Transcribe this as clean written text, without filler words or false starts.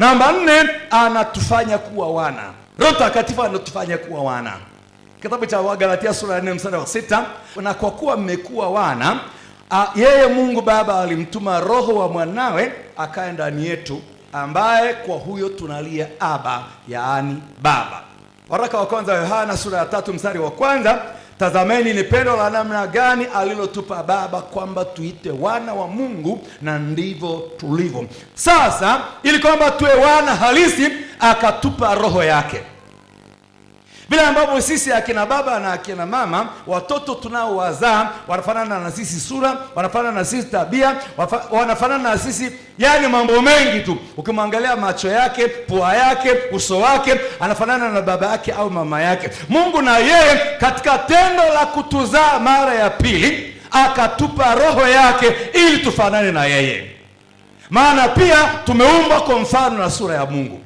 Namba 4, anatufanya kuwa wana. Roho Mtakatifu anatufanya kuwa wana. Kitabu cha Wagalatia sura ya 4 mstari wa 6, na kwa kuwa mmekuwa wana, yeye Mungu Baba alimtuma Roho wa mwanawe akae ndani yetu, ambaye kwa huyo tunalia Aba, yaani Baba. Waraka wa kwanza Yohana sura ya 3 mstari wa 1, tazameni ni pendo la namna gani alilotupa Baba kwamba tuite wana wa Mungu, na ndivyo tulivyo. Sasa ili kwamba tuwe wana halisi, akatupa Roho yake. Vile ambavyo sisi akina baba na akina mama, watoto tunaowazaa wanafanana na sisi sura, wanafanana na sisi tabia, wanafanana na sisi, yani mambo mengi tu. Ukimwangalia macho yake, pua yake, uso wake, anafanana na baba yake au mama yake. Mungu na yeye katika tendo la kutuzaa mara ya pili akatupa Roho yake ili tufanane na yeye. Maana pia tumeumbwa kwa mfano na sura ya Mungu.